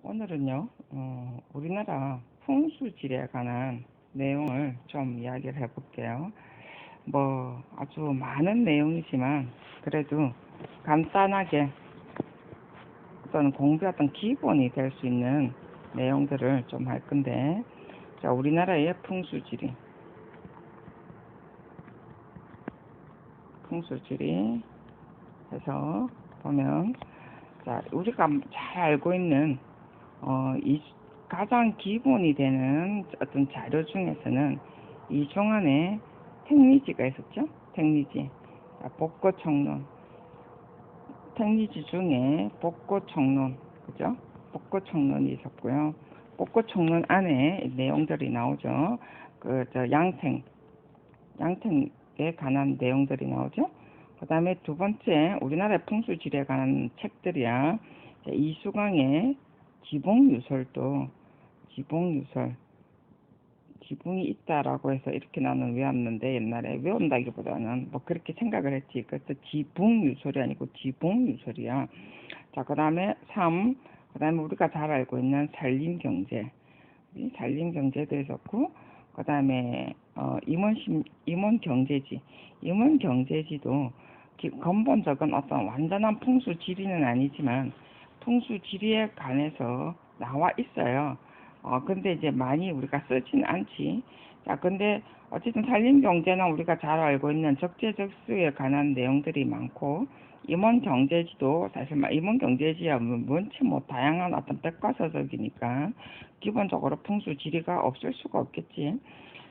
오늘은요, 우리나라 풍수지리에 관한 내용을 좀 이야기를 해볼게요. 뭐, 아주 많은 내용이지만, 그래도 간단하게 어떤 공부했던 기본이 될 수 있는 내용들을 좀 할 건데, 자, 우리나라의 풍수지리 해서 보면, 자, 우리가 잘 알고 있는 이 가장 기본이 되는 어떤 자료 중에서는 이종안에 택리지가 있었죠. 택리지. 자, 복고청론. 택리지 중에 복고청론, 그죠? 복고청론이 있었고요. 복고청론 안에 내용들이 나오죠. 양탱에 관한 내용들이 나오죠. 그 다음에 두 번째, 우리나라의 풍수지리에 관한 책들이야. 이수강의 지붕유설도, 지붕이 있다라고 해서 이렇게 나는 외웠는데, 옛날에 외운다기보다는 뭐 그렇게 생각을 했지. 그래서 지붕유설이 아니고 지붕유설이야. 자, 그 다음에 그 다음에 우리가 잘 알고 있는 산림경제도 있었고, 그 다음에 임원경제지도 근본적인 어떤 완전한 풍수지리는 아니지만 풍수지리에 관해서 나와 있어요. 근데 이제 많이 우리가 쓰진 않지. 자, 근데 어쨌든 산림경제는 우리가 잘 알고 있는 적재적소에 관한 내용들이 많고, 임원경제지도 사실 임원경제지야 뭔지 뭐 다양한 어떤 백과사적이니까 기본적으로 풍수지리가 없을 수가 없겠지.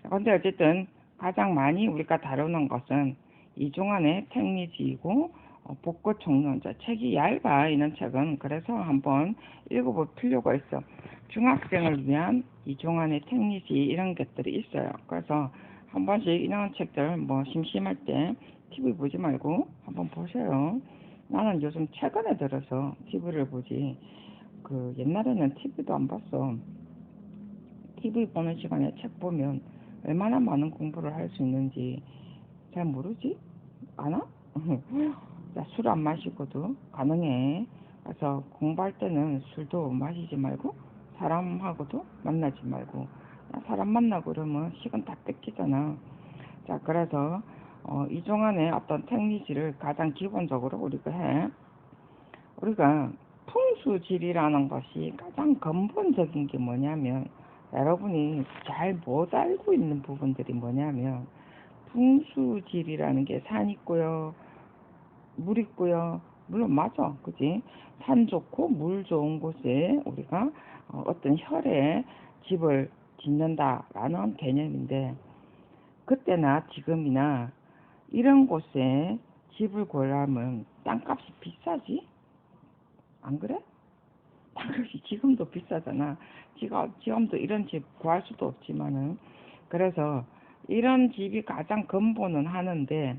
근데 어쨌든 가장 많이 우리가 다루는 것은 이중안의 택리지이고, 복고총론. 책이 얇아, 이런 책은. 그래서 한번 읽어볼 필요가 있어. 중학생을 위한 이중안의 택리지 이런 것들이 있어요. 그래서 한 번씩 이런 책들 뭐 심심할 때 TV 보지 말고 한번 보세요. 나는 요즘 최근에 들어서 TV를 보지. 옛날에는 TV도 안 봤어. TV 보는 시간에 책 보면 얼마나 많은 공부를 할 수 있는지 잘 모르지? 아나? 술 안 마시고도 가능해. 그래서 공부할 때는 술도 마시지 말고 사람하고도 만나지 말고. 사람 만나고 그러면 시간 다 뺏기잖아. 자, 그래서 이종안의 어떤 택리지를 가장 기본적으로 우리가 해. 우리가 풍수지리라는 것이 가장 근본적인 게 뭐냐면, 여러분이 잘 못 알고 있는 부분들이 뭐냐면, 풍수지리라는 게 산 있고요, 물 있고요. 물론 맞아, 그지? 산 좋고 물 좋은 곳에 우리가 어떤 혈에 집을 짓는다라는 개념인데, 그때나 지금이나 이런 곳에 집을 구하려면 땅값이 비싸지? 안 그래? 땅값이 지금도 비싸잖아. 지금도 이런 집 구할 수도 없지만은. 그래서 이런 집이 가장 근본은 하는데,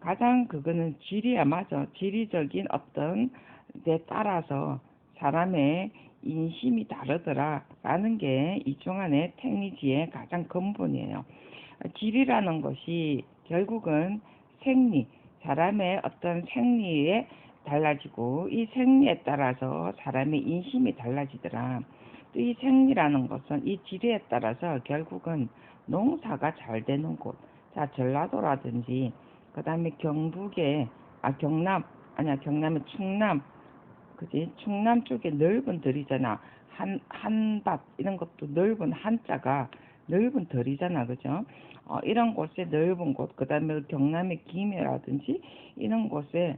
가장 그거는 지리야, 맞아. 지리적인 어떤 데 따라서 사람의 인심이 다르더라라는 게 이중안의 택리지의 가장 근본이에요. 지리라는 것이 결국은 생리, 사람의 어떤 생리에 달라지고, 이 생리에 따라서 사람의 인심이 달라지더라. 또 이 생리라는 것은 이 지리에 따라서 결국은 농사가 잘 되는 곳, 자, 전라도라든지, 그 다음에 경남에 충남, 그지? 충남 쪽에 넓은 들이잖아. 한밭, 이런 것도 넓은 한자가 넓은 들이잖아. 그죠? 이런 곳에 넓은 곳, 그 다음에 경남의 김해라든지, 이런 곳에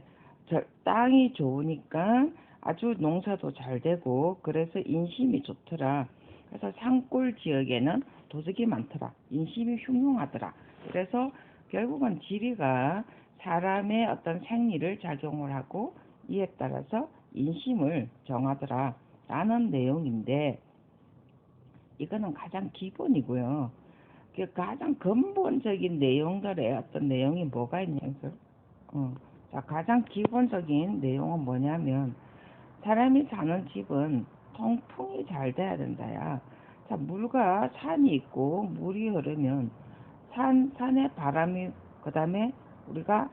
땅이 좋으니까 아주 농사도 잘 되고, 그래서 인심이 좋더라. 그래서 산골 지역에는 도적이 많더라. 인심이 흉흉하더라. 그래서 결국은 지리가 사람의 어떤 생리를 작용을 하고, 이에 따라서 인심을 정하더라 라는 내용인데, 이거는 가장 기본이고요. 가장 근본적인 내용들의 어떤 내용이 뭐가 있냐면, 자, 가장 기본적인 내용은 뭐냐면, 사람이 사는 집은 통풍이 잘 돼야 된다야. 자, 물과 산이 있고 물이 흐르면 산에 바람이, 그 다음에 우리가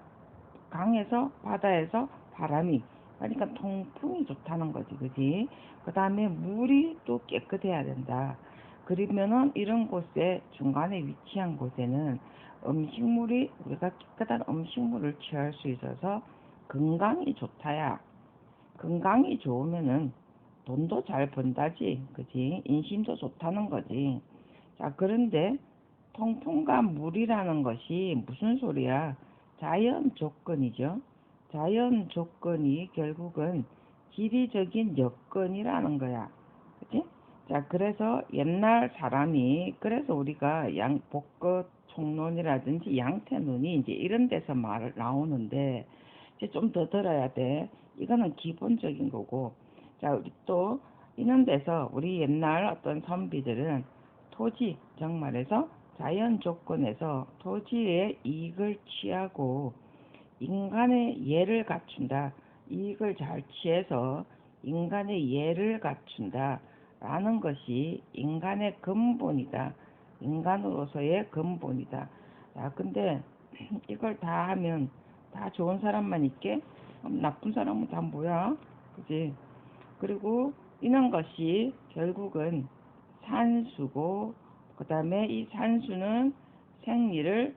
강에서 바다에서 바람이 그러니까 통풍이 좋다는 거지, 그지? 그 다음에 물이 또 깨끗해야 된다. 그러면은 이런 곳에 중간에 위치한 곳에는 음식물이 우리가 깨끗한 음식물을 취할 수 있어서 건강이 좋다야. 건강이 좋으면은 돈도 잘 번다지, 그지? 인심도 좋다는 거지. 자, 그런데 통풍과 물이라는 것이 무슨 소리야? 자연 조건이죠. 자연 조건이 결국은 지리적인 여건이라는 거야. 그치? 자, 그래서 옛날 사람이, 그래서 우리가 복거 총론이라든지 양태론이 이제 이런 데서 말 나오는데, 이제 좀 더 들어야 돼. 이거는 기본적인 거고. 자, 우리 또, 이런 데서 우리 옛날 어떤 선비들은 토지, 정말에서 자연 조건에서 토지의 이익을 취하고 인간의 예를 갖춘다. 이익을 잘 취해서 인간의 예를 갖춘다. 라는 것이 인간의 근본이다. 인간으로서의 근본이다. 야, 근데 이걸 다 하면 다 좋은 사람만 있게? 그럼 나쁜 사람은 다 뭐야? 그지? 그리고 이런 것이 결국은 산수고, 그 다음에 이 산수는 생리를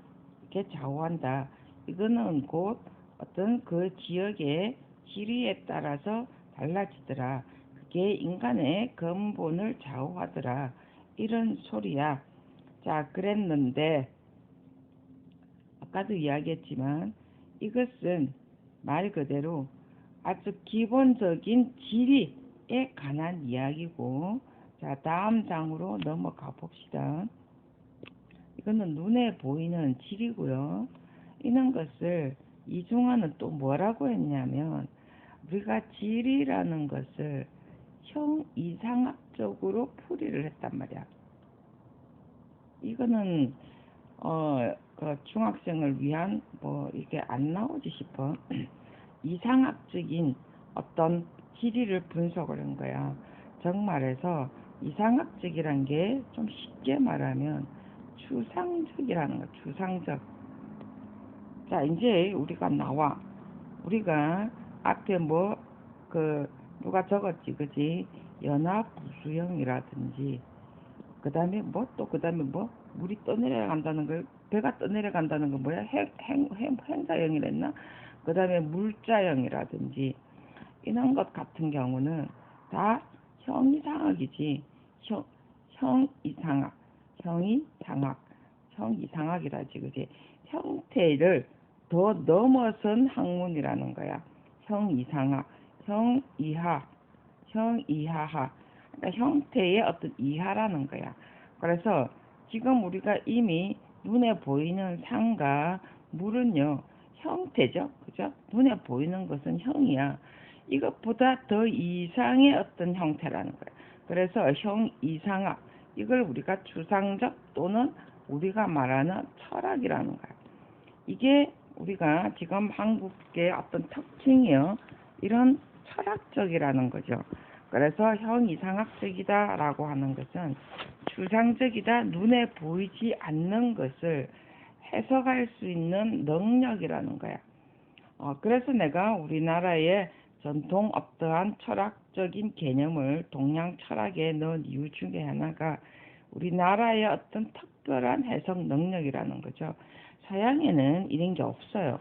이렇게 좌우한다. 이거는 곧 어떤 그 지역의 지리에 따라서 달라지더라. 그게 인간의 근본을 좌우하더라. 이런 소리야. 자, 그랬는데, 아까도 이야기했지만, 이것은 말 그대로 아주 기본적인 지리에 관한 이야기고, 자, 다음 장으로 넘어가 봅시다. 이거는 눈에 보이는 지리고요. 이런 것을 이중화는 또 뭐라고 했냐면, 우리가 지리라는 것을 형이상학적으로 풀이를 했단 말이야. 이거는 그 중학생을 위한 뭐 이게 안 나오지 싶어. 이상학적인 어떤 지리를 분석을 한 거야. 정말해서 이상학적이란 게 좀 쉽게 말하면 추상적이라는 거야. 추상적. 자, 이제 우리가 나와. 우리가 앞에 뭐 그 누가 적었지, 그지? 연합부수형이라든지 그 다음에 뭐 또 그 다음에 뭐 물이 떠내려간다는 걸, 배가 떠내려간다는 건 뭐야? 행자형이랬나? 그 다음에 물자형이라든지 이런 것 같은 경우는 다 형이상학이지. 형이상학, 형이상학, 형이상학이라지, 그지? 형태를 더 넘어선 학문이라는 거야. 형이상학, 형이하, 형이하하. 그러니까 형태의 어떤 이하라는 거야. 그래서 지금 우리가 이미 눈에 보이는 산과 물은요, 형태죠. 그죠? 눈에 보이는 것은 형이야. 이것보다 더 이상의 어떤 형태라는 거야. 그래서 형 이상학, 이걸 우리가 추상적 또는 우리가 말하는 철학이라는 거야. 이게 우리가 지금 한국의 어떤 특징이요. 이런 철학적이라는 거죠. 그래서 형이상학적이다라고 하는 것은 추상적이다, 눈에 보이지 않는 것을 해석할 수 있는 능력이라는 거야. 그래서 내가 우리나라의 전통 어떠한 철학적인 개념을 동양 철학에 넣은 이유 중에 하나가 우리나라의 어떤 특별한 해석 능력이라는 거죠. 서양에는 이런 게 없어요.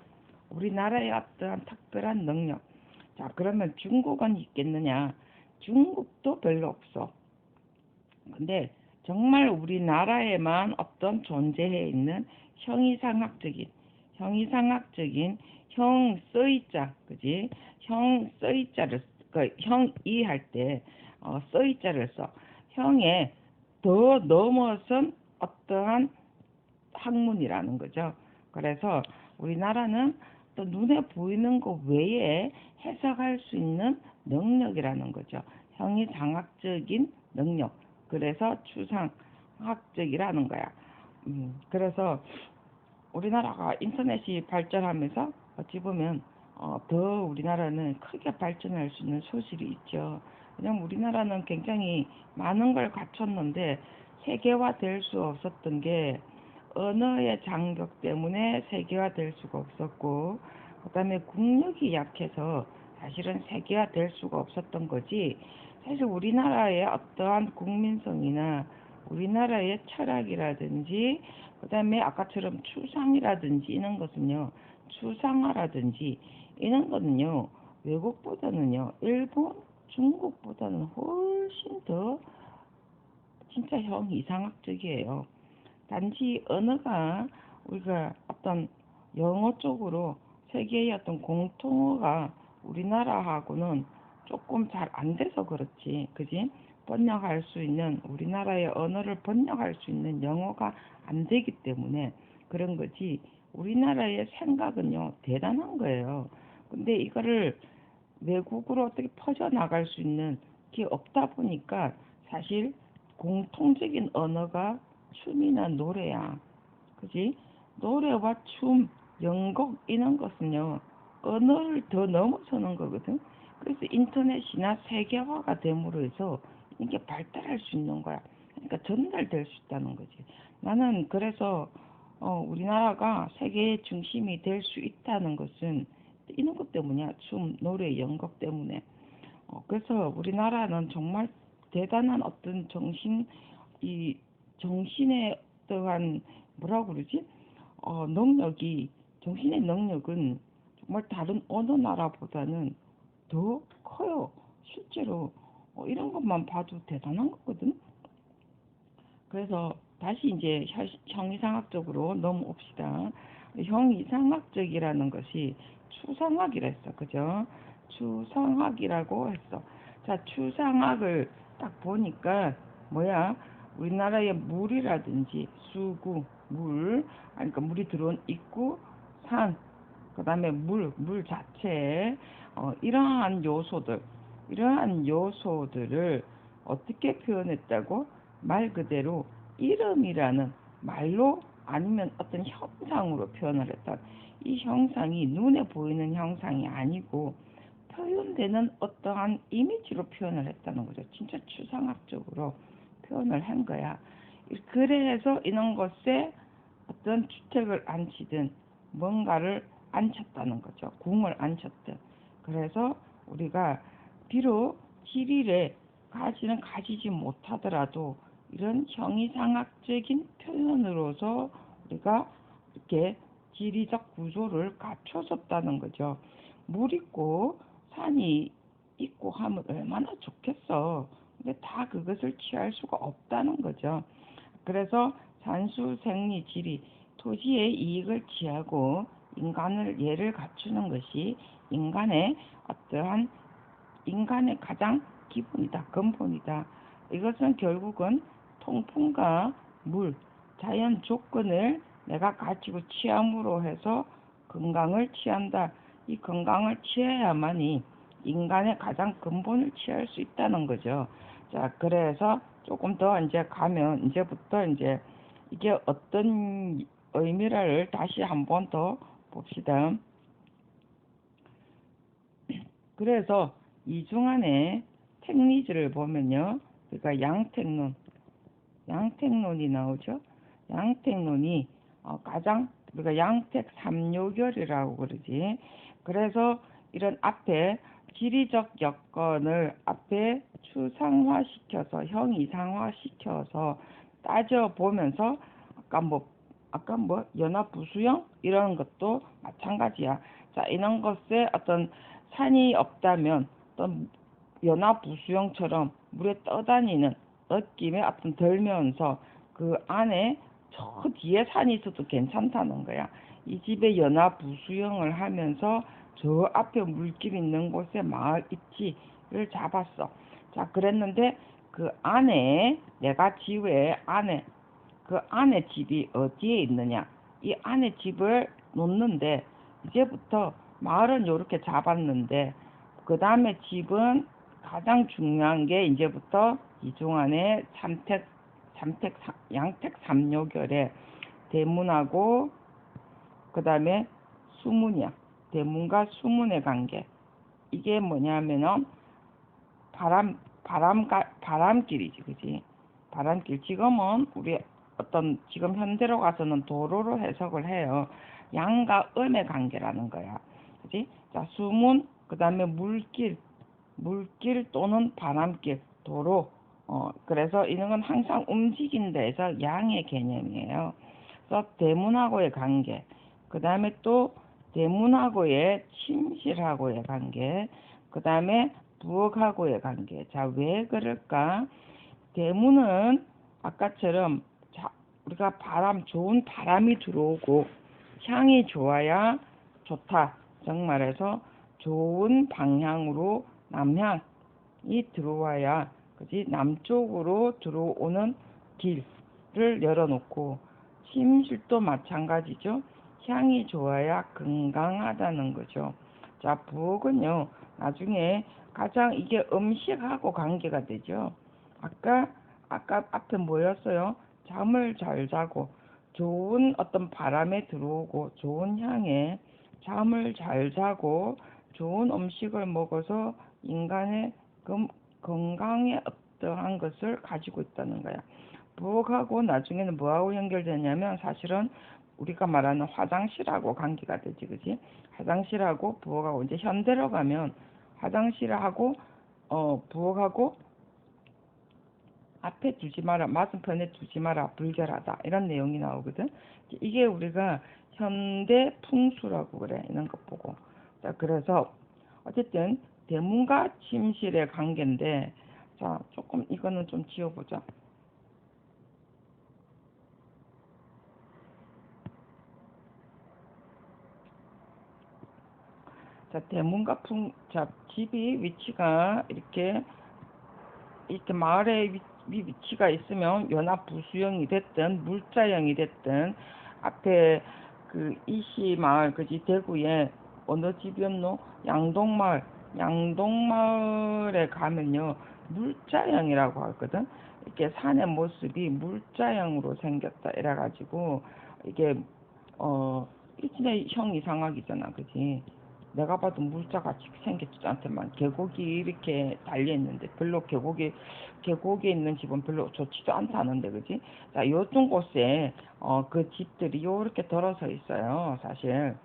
우리나라의 어떠한 특별한 능력. 자, 그러면 중국은 있겠느냐? 중국도 별로 없어. 근데 정말 우리나라에만 어떤 존재해 있는 형이상학적인 형 써이자, 그지? 형 써이자를, 그 형이 할 때, 써이자를 써. 형에 더 넘어선 어떠한 학문이라는 거죠. 그래서 우리나라는 또 눈에 보이는 것 외에 해석할 수 있는 능력이라는 거죠. 형이상학적인 능력. 그래서 추상학적이라는 거야. 그래서 우리나라가 인터넷이 발전하면서 어찌 보면 더 우리나라는 크게 발전할 수 있는 소질이 있죠. 왜냐면 우리나라는 굉장히 많은 걸 갖췄는데 세계화될 수 없었던 게 언어의 장벽 때문에 세계화될 수가 없었고, 그다음에 국력이 약해서 사실은 세계화될 수가 없었던 거지. 사실 우리나라의 어떠한 국민성이나 우리나라의 철학이라든지 그다음에 아까처럼 추상이라든지 이런 것은요, 추상화라든지 이런 거는요, 외국보다는요, 일본, 중국보다는 훨씬 더 진짜 형 이상학적이에요. 단지 언어가 우리가 어떤 영어 쪽으로 세계의 어떤 공통어가 우리나라하고는 조금 잘 안 돼서 그렇지, 그지? 번역할 수 있는 우리나라의 언어를 번역할 수 있는 영어가 안 되기 때문에 그런 거지. 우리나라의 생각은요 대단한 거예요. 근데 이거를 외국으로 어떻게 퍼져나갈 수 있는 게 없다 보니까 사실 공통적인 언어가 춤이나 노래야. 그지? 노래와 춤, 연극 이런 것은요, 언어를 더 넘어서는 거거든. 그래서 인터넷이나 세계화가 됨으로 해서 이게 발달할 수 있는 거야. 그러니까 전달될 수 있다는 거지. 나는 그래서 우리나라가 세계의 중심이 될 수 있다는 것은 이런 것 때문이야. 춤, 노래, 연극 때문에. 그래서 우리나라는 정말 대단한 어떤 이 정신의 어떠한 뭐라고 그러지? 능력이 정신의 능력은 정말 다른 어느 나라보다는 더 커요. 실제로 이런 것만 봐도 대단한 거거든. 그래서 다시 이제 형이상학적으로 넘어옵시다. 형이상학적이라는 것이 추상학이라 했어. 그죠? 추상학이라고 했어. 자, 추상학을 딱 보니까 뭐야? 우리나라의 물이라든지 수구, 그러니까 물이 들어온 입구, 산, 그 다음에 물 자체, 이러한 요소들을 어떻게 표현했다고? 말 그대로 이름이라는 말로 아니면 어떤 형상으로 표현을 했다. 이 형상이 눈에 보이는 형상이 아니고 표현되는 어떠한 이미지로 표현을 했다는 거죠. 진짜 추상학적으로 표현을 한 거야. 그래서 이런 것에 어떤 주택을 앉히든 뭔가를 앉혔다는 거죠. 궁을 앉혔든. 그래서 우리가 비록 지리를 가지지 못하더라도 이런 형이상학적인 표현으로서 우리가 이렇게 지리적 구조를 갖춰졌다는 거죠. 물 있고 산이 있고 하면 얼마나 좋겠어. 근데 다 그것을 취할 수가 없다는 거죠. 그래서 산수, 생리, 지리, 토지의 이익을 취하고 인간을 예를 갖추는 것이 어떠한 인간의 가장 기본이다, 근본이다. 이것은 결국은 통풍과 물, 자연 조건을 내가 가지고 취함으로 해서 건강을 취한다. 이 건강을 취해야만이 인간의 가장 근본을 취할 수 있다는 거죠. 자, 그래서 조금 더 이제 가면 이제부터 이제 이게 어떤 의미를 다시 한번 더 봅시다. 그래서 이중안의 택리즈를 보면요. 그러니까 양택론이 나오죠. 양택론이 가장 우리가 양택 삼요결이라고 그러지. 그래서 이런 앞에 지리적 여건을 앞에 추상화시켜서 형이상화시켜서 따져보면서 아까 뭐 연합부수형 이런 것도 마찬가지야. 자, 이런 것에 어떤 산이 없다면 어떤 연합부수형처럼 물에 떠다니는 느낌에 어떤 들면서 그 안에 저 뒤에 산이 있어도 괜찮다는 거야. 이 집에 연합부수형을 하면서 저 앞에 물길 있는 곳에 마을 입지를 잡았어. 자, 그랬는데 그 안에 내가 지구의 안에 그 안에 집이 어디에 있느냐? 이 안에 집을 놓는데 이제부터 마을은 이렇게 잡았는데 그 다음에 집은 가장 중요한 게 이제부터 이중안의 양택 삼요결에 대문하고 그 다음에 수문이야. 대문과 수문의 관계. 이게 뭐냐면은 바람길이지, 그지? 바람길. 지금은 우리 지금 현대로 가서는 도로로 해석을 해요. 양과 음의 관계라는 거야. 그지? 자, 수문, 그 다음에 물길 또는 바람길, 도로. 그래서 이런 건 항상 움직인 데에서 양의 개념이에요. 그래서 대문하고의 관계, 그 다음에 또 대문하고의 침실하고의 관계, 그 다음에 부엌하고의 관계. 자, 왜 그럴까? 대문은 아까처럼 우리가 좋은 바람이 들어오고 향이 좋아야 좋다. 정말해서 좋은 방향으로 남향이 들어와야, 그지? 남쪽으로 들어오는 길을 열어놓고, 침실도 마찬가지죠. 향이 좋아야 건강하다는 거죠. 자, 부엌은요, 나중에 가장 이게 음식하고 관계가 되죠. 아까 앞에 뭐였어요? 잠을 잘 자고 좋은 어떤 바람에 들어오고 좋은 향에 잠을 잘 자고 좋은 음식을 먹어서 인간의 건강에 어떠한 것을 가지고 있다는 거야. 부엌하고 나중에는 뭐하고 연결되냐면 사실은 우리가 말하는 화장실하고 관계가 되지, 그지? 화장실하고 부엌하고 이제 현대로 가면 화장실하고 부엌하고 앞에 두지 마라, 맞은편에 두지 마라, 불결하다, 이런 내용이 나오거든. 이게 우리가 현대 풍수라고 그래, 이런 것 보고. 자, 그래서 어쨌든 대문과 침실의 관계인데, 자, 조금 이거는 좀 지워보자. 자, 대문과 자, 집이 위치가 이렇게 마을에 위치가 있으면 연합 부수형이 됐든 물자형이 됐든, 앞에 그 이시마을, 그지? 대구에 어느 집이었노? 양동마을에 가면요 물자형이라고 하거든. 이렇게 산의 모습이 물자형으로 생겼다 이래가지고 이게 이게 진짜 형 이상하기잖아, 그지? 내가 봐도 물자같이 생겼지도 않더만. 계곡이 이렇게 달려있는데 별로 계곡에 있는 집은 별로 좋지도 않다는데, 그지? 자, 요쪽 곳에 그 집들이 요렇게 들어서 있어요. 사실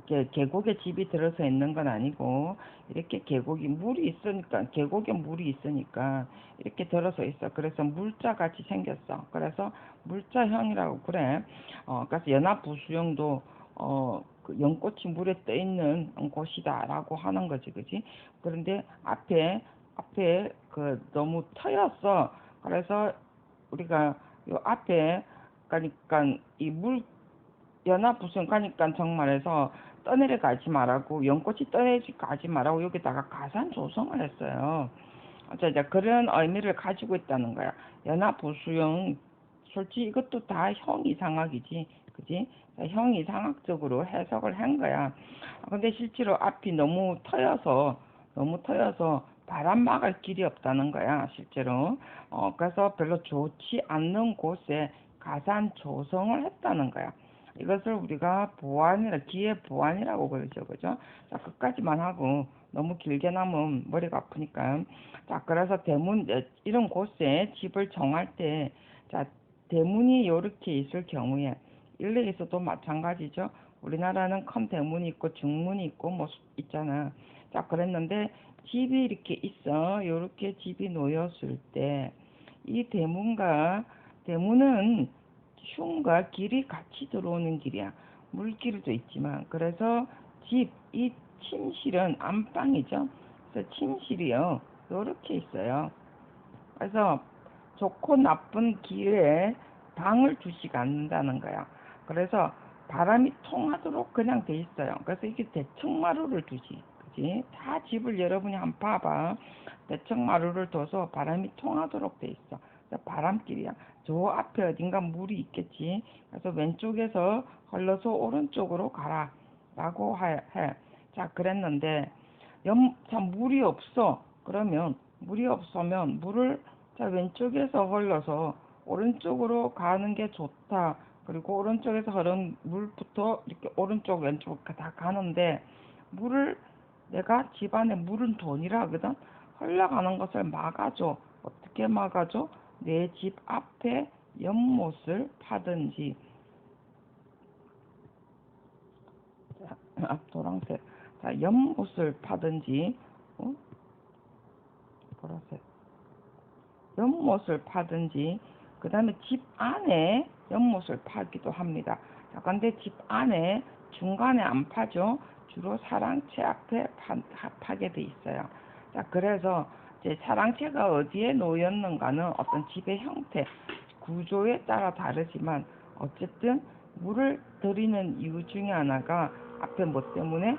이렇게 계곡에 집이 들어서 있는 건 아니고, 이렇게 계곡에 물이 있으니까 이렇게 들어서 있어. 그래서 물자같이 생겼어. 그래서 물자형이라고 그래. 그래서 연합부수형도 그 연꽃이 물에 떠 있는 곳이다라고 하는 거지, 그지? 그런데 앞에 그 너무 터였어. 그래서 우리가 요 앞에 가니까 이 연합부수형 가니까 정말해서 떠내려 가지 말라고, 연꽃이 떠내려 가지 말라고 여기다가 가산 조성을 했어요. 자, 그런 의미를 가지고 있다는 거야. 연합부수형, 솔직히 이것도 다 형이상학이지, 그지? 형이상학적으로 해석을 한 거야. 근데 실제로 앞이 너무 터여서 바람 막을 길이 없다는 거야, 실제로. 그래서 별로 좋지 않는 곳에 가산 조성을 했다는 거야. 이것을 우리가 기회 보완이라고 그러죠, 그죠? 자, 끝까지만 하고 너무 길게 나면 머리가 아프니까. 자, 그래서 이런 곳에 집을 정할 때, 자, 대문이 이렇게 있을 경우에, 일례에서도 마찬가지죠. 우리나라는 큰 대문이 있고 중문이 있고 뭐 있잖아. 자, 그랬는데 집이 이렇게 있어. 이렇게 집이 놓였을 때, 이 대문은 흉과 길이 같이 들어오는 길이야. 물길도 있지만. 그래서 이 침실은 안방이죠. 그래서 침실이요, 이렇게 있어요. 그래서 좋고 나쁜 길에 방을 두시지 않는다는 거야. 그래서 바람이 통하도록 그냥 돼 있어요. 그래서 이게 대청마루를 두지, 그지? 다 집을 여러분이 한번 봐봐. 대청마루를 둬서 바람이 통하도록 돼 있어. 그래서 바람길이야. 저 앞에 어딘가 물이 있겠지. 그래서 왼쪽에서 흘러서 오른쪽으로 가라 라고 해. 자, 그랬는데 참 물이 없어. 그러면 물이 없으면 물을, 자, 왼쪽에서 흘러서 오른쪽으로 가는 게 좋다. 그리고 오른쪽에서 흐른 물부터 이렇게 오른쪽 왼쪽 다 가는데, 물을 내가 집안에 물은 돈이라 하거든. 흘러가는 것을 막아줘. 어떻게 막아줘? 내 집 앞에 연못을 파든지. 자, 노란색. 자, 연못을 파든지, 보라색. 연못을 파든지, 그 다음에 집 안에 연못을 파기도 합니다. 자, 근데 집 안에 중간에 안 파죠. 주로 사랑채 앞에 파게 돼 있어요. 자, 그래서 이제 사랑채가 어디에 놓였는가는 어떤 집의 형태, 구조에 따라 다르지만 어쨌든 물을 들이는 이유 중에 하나가 앞에 뭐 때문에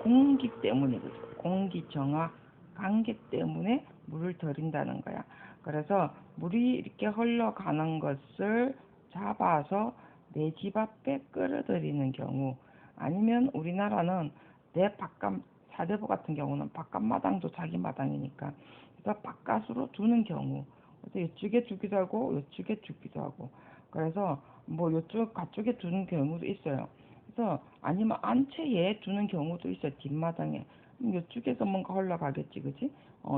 공기 때문이거든. 공기 정화 관계 때문에 물을 들인다는 거야. 그래서 물이 이렇게 흘러가는 것을 잡아서 내 집 앞에 끌어들이는 경우, 아니면 우리나라는 내 바깥, 사대부 같은 경우는 바깥 마당도 자기 마당이니까 그래서 바깥으로 두는 경우, 그래서 이쪽에 두기도 하고 이쪽에 두기도 하고, 그래서 뭐 이쪽 가쪽에 두는 경우도 있어요. 그래서 아니면 안채에 두는 경우도 있어요. 뒷마당에. 이쪽에서 뭔가 흘러가겠지, 그지?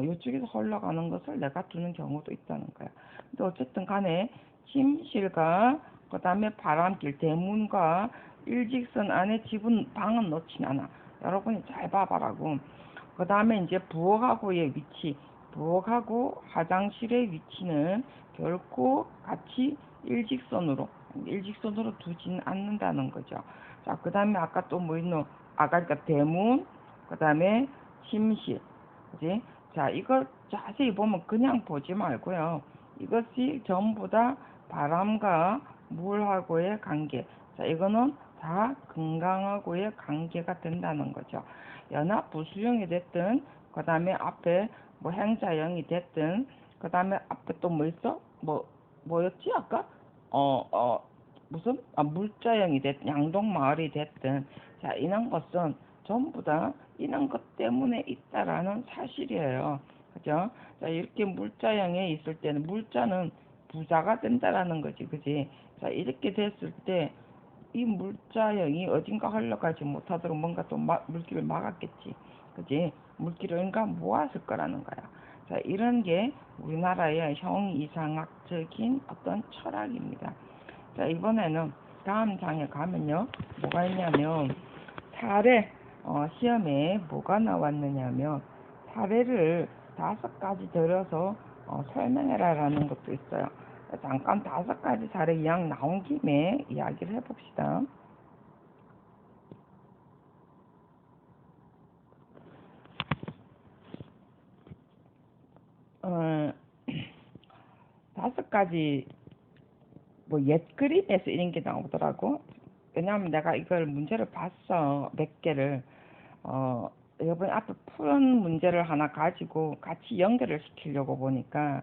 이쪽에서 흘러가는 것을 내가 두는 경우도 있다는 거야. 근데 어쨌든 간에 침실과 그 다음에 바람길, 대문과 일직선 안에 집은, 방은 놓지 않아. 여러분이 잘 봐봐라고. 그 다음에 이제 부엌하고의 위치, 부엌하고 화장실의 위치는 결코 같이 일직선으로 두지는 않는다는 거죠. 자, 그 다음에 아까 또 뭐 있노? 아까 그러니까 대문, 그 다음에 침실, 그지? 자, 이걸 자세히 보면 그냥 보지 말고요. 이것이 전부 다 바람과 물하고의 관계. 자, 이거는 다 건강하고의 관계가 된다는 거죠. 연합 부수형이 됐든, 그 다음에 앞에 뭐 행자형이 됐든, 그 다음에 앞에 또 뭐 있어? 뭐였지 아까? 무슨? 물자형이 됐든, 양동마을이 됐든, 자, 이런 것은 전부 다 이런 것 때문에 있다라는 사실이에요. 그죠? 자, 이렇게 물자형에 있을 때는 물자는 부자가 된다라는 거지, 그지? 자, 이렇게 됐을 때 이 물자형이 어딘가 흘러가지 못하도록 뭔가 또 물길을 막았겠지, 그지? 물길을 뭔가 모았을 거라는 거야. 자, 이런 게 우리나라의 형이상학적인 어떤 철학입니다. 자, 이번에는 다음 장에 가면요, 뭐가 있냐면 사례, 시험에 뭐가 나왔느냐면 사례를 5가지 들어서 설명해라 라는 것도 있어요. 잠깐 5가지 사례 이왕 나온 김에 이야기를 해봅시다. 어, 5가지 뭐 옛그림에서 이런 게 나오더라고. 왜냐하면 내가 이걸 문제를 봤어, 몇 개를. 여러분 앞에 푸른 문제를 하나 가지고 같이 연결을 시키려고 보니까,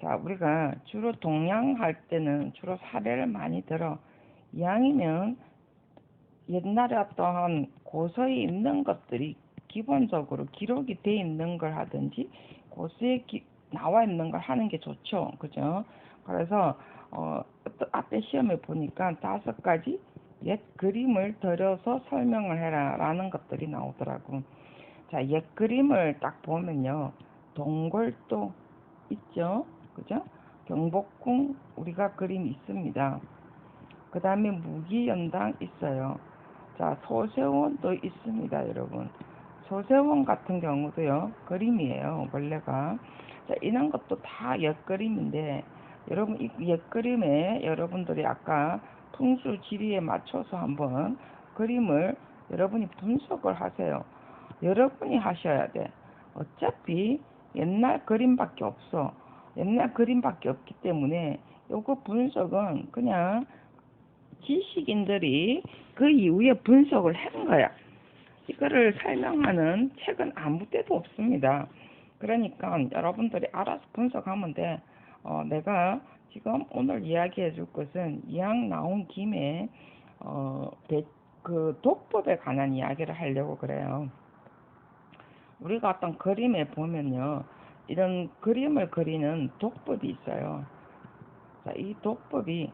자, 우리가 주로 동양할 때는 주로 사례를 많이 들어. 이왕이면 옛날에 어떠한 고서에 있는 것들이 기본적으로 기록이 돼 있는 걸 하든지 고서에 나와 있는 걸 하는 게 좋죠. 그죠? 그래서 또 앞에 시험에 보니까 5가지 옛 그림을 들여서 설명을 해라 라는 것들이 나오더라고. 자, 옛 그림을 딱 보면요, 동굴도 있죠, 그죠? 경복궁 우리가 그림이 있습니다. 그 다음에 무기연당 있어요. 자, 소세원도 있습니다, 여러분. 소세원 같은 경우도요, 그림이에요, 원래가. 자, 이런 것도 다 옛그림인데, 여러분, 이 옛그림에 여러분들이 아까 풍수 지리에 맞춰서 한번 그림을 여러분이 분석을 하세요. 여러분이 하셔야 돼. 어차피 옛날 그림밖에 없어. 옛날 그림밖에 없기 때문에 요거 분석은 그냥 지식인들이 그 이후에 분석을 한 거야. 이거를 설명하는 책은 아무 데도 없습니다. 그러니까 여러분들이 알아서 분석하면 돼. 내가 지금 오늘 이야기해 줄 것은 이왕 나온 김에 그 독법에 관한 이야기를 하려고 그래요. 우리가 어떤 그림에 보면요, 이런 그림을 그리는 독법이 있어요. 자, 이 독법이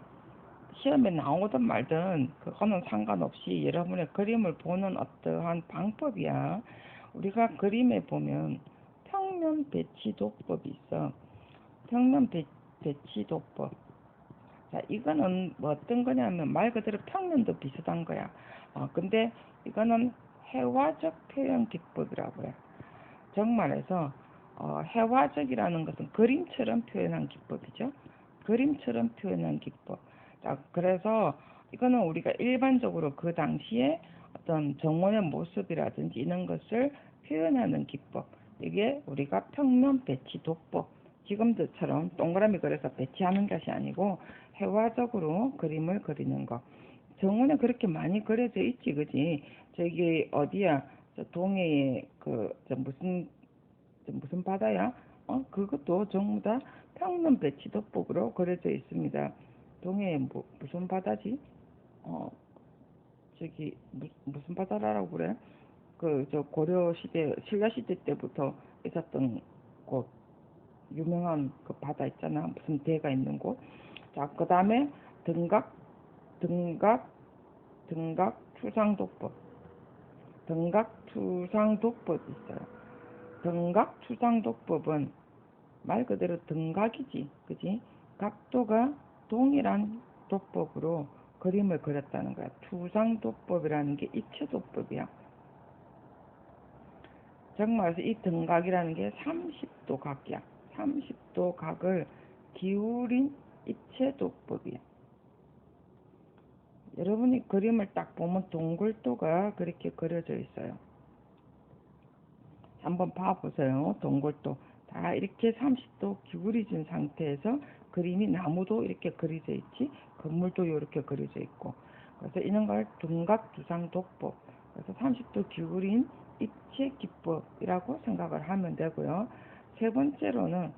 시험에 나오든 말든 그거는 상관없이 여러분의 그림을 보는 어떠한 방법이야. 우리가 그림에 보면 평면 배치 도법이 있어. 평면 배치 도법. 자, 이거는 뭐 어떤 거냐면 말 그대로 평면도 비슷한 거야. 근데 이거는 회화적 표현 기법이라고 해요. 정말해서 회화적이라는 것은 그림처럼 표현한 기법이죠. 그림처럼 표현한 기법. 자, 그래서 이거는 우리가 일반적으로 그 당시에 어떤 정원의 모습이라든지 이런 것을 표현하는 기법. 이게 우리가 평면 배치 도법. 지금처럼 동그라미 그려서 배치하는 것이 아니고 회화적으로 그림을 그리는 거. 정원에 그렇게 많이 그려져 있지, 그지? 저기 어디야? 저 동해에 무슨 바다야? 그것도 전부 다 평면 배치 도법으로 그려져 있습니다. 동해에 무슨 바다지? 어, 저기 무슨 바다라고 그래? 저 고려 시대, 신라 시대 때부터 있었던 곳 유명한 그 바다 있잖아. 무슨 대가 있는 곳. 자, 그 다음에 등각, 등각, 등각 추상도법. 등각 추상도법이 있어요. 등각 추상도법은 말 그대로 등각이지, 그지? 각도가 동일한 도법으로 그림을 그렸다는 거야. 추상도법이라는 게 입체도법이야. 정말로 이 등각이라는 게 30도 각이야. 30도 각을 기울인 입체도법이야. 여러분이 그림을 딱 보면 동굴도가 그렇게 그려져 있어요. 한번 봐보세요. 동굴도 다 이렇게 30도 기울어진 상태에서 그림이 나무도 이렇게 그려져 있지, 건물도 이렇게 그려져 있고. 그래서 이런 걸 등각두상도법, 그래서 30도 기울인 입체 기법이라고 생각을 하면 되고요. 세 번째로는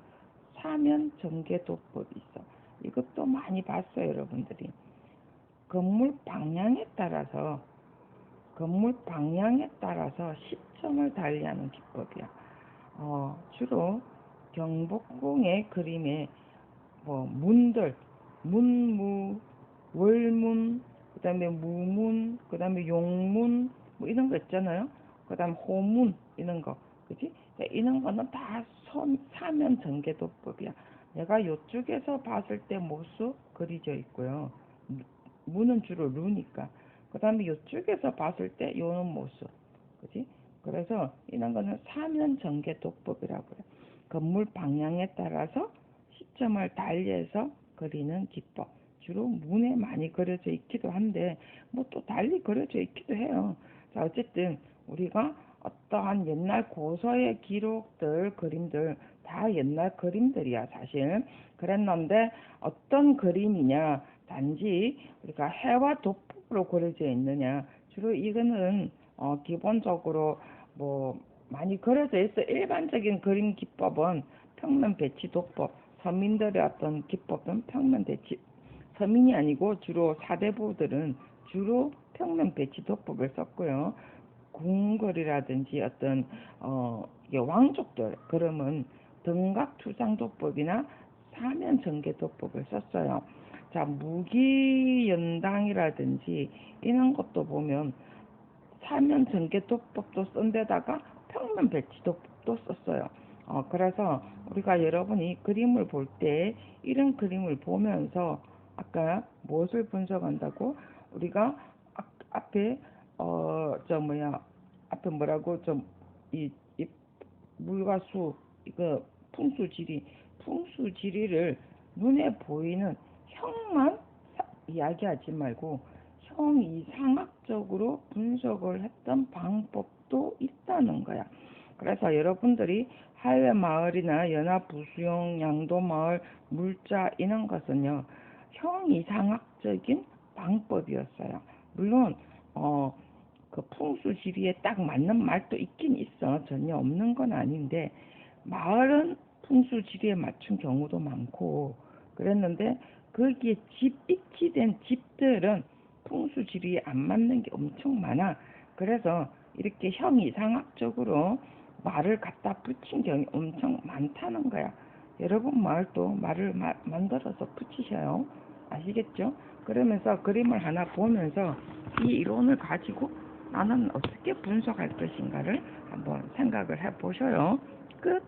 사면 전개도법이 있어. 이것도 많이 봤어요, 여러분들이. 건물 방향에 따라서 시점을 달리하는 기법이야. 주로 경복궁의 그림에 문들, 문무, 월문, 그 다음에 무문, 그 다음에 용문, 이런 거 있잖아요. 그 다음에 호문, 이런 거. 그지? 이런 거는 다 사면 전개도법이야. 내가 이쪽에서 봤을 때 모습 그려져 있고요. 문은 주로 루니까. 그 다음에 이쪽에서 봤을 때 요런 모습. 그지? 그래서 이런 거는 사면 전개도법이라고 해요. 건물 방향에 따라서 시점을 달리해서 그리는 기법. 주로 문에 많이 그려져 있기도 한데 또 달리 그려져 있기도 해요. 자, 어쨌든 우리가 어떠한 옛날 고서의 기록들, 그림들 다 옛날 그림들이야, 사실. 그랬는데 어떤 그림이냐, 단지 우리가 해와 도법으로 그려져 있느냐. 주로 이거는 기본적으로 많이 그려져 있어. 일반적인 그림 기법은 평면 배치 도법, 서민들의 어떤 기법은 평면 배치, 서민이 아니고 주로 사대부들은 주로 평면 배치 도법을 썼고요. 궁궐이라든지 어떤 왕족들 그러면 등각 추상도법이나 사면 전개도법을 썼어요. 자, 무기연당이라든지 이런 것도 보면 사면 전개도법도 쓴 데다가 평면 배치도법도 썼어요. 그래서 우리가 여러분이 그림을 볼 때 이런 그림을 보면서 아까 무엇을 분석한다고? 우리가 앞에 앞에 뭐라고 이 물과 수 이거 풍수지리를 눈에 보이는 형만 이야기하지 말고 형 이상학적으로 분석을 했던 방법도 있다는 거야. 그래서 여러분들이 하회마을이나 연화부수용, 양도마을, 물자 이런 것은요 형 이상학적인 방법이었어요. 물론 그 풍수지리에 딱 맞는 말도 있긴 있어. 전혀 없는 건 아닌데 마을은 풍수지리에 맞춘 경우도 많고 그랬는데 거기에 입지된 집들은 풍수지리에 안 맞는 게 엄청 많아. 그래서 이렇게 형이상학적으로 말을 갖다 붙인 경우 엄청 많다는 거야. 여러분 마을도 말을 만들어서 붙이셔요. 아시겠죠? 그러면서 그림을 하나 보면서 이 이론을 가지고 나는 어떻게 분석할 것인가를 한번 생각을 해 보셔요. 끝.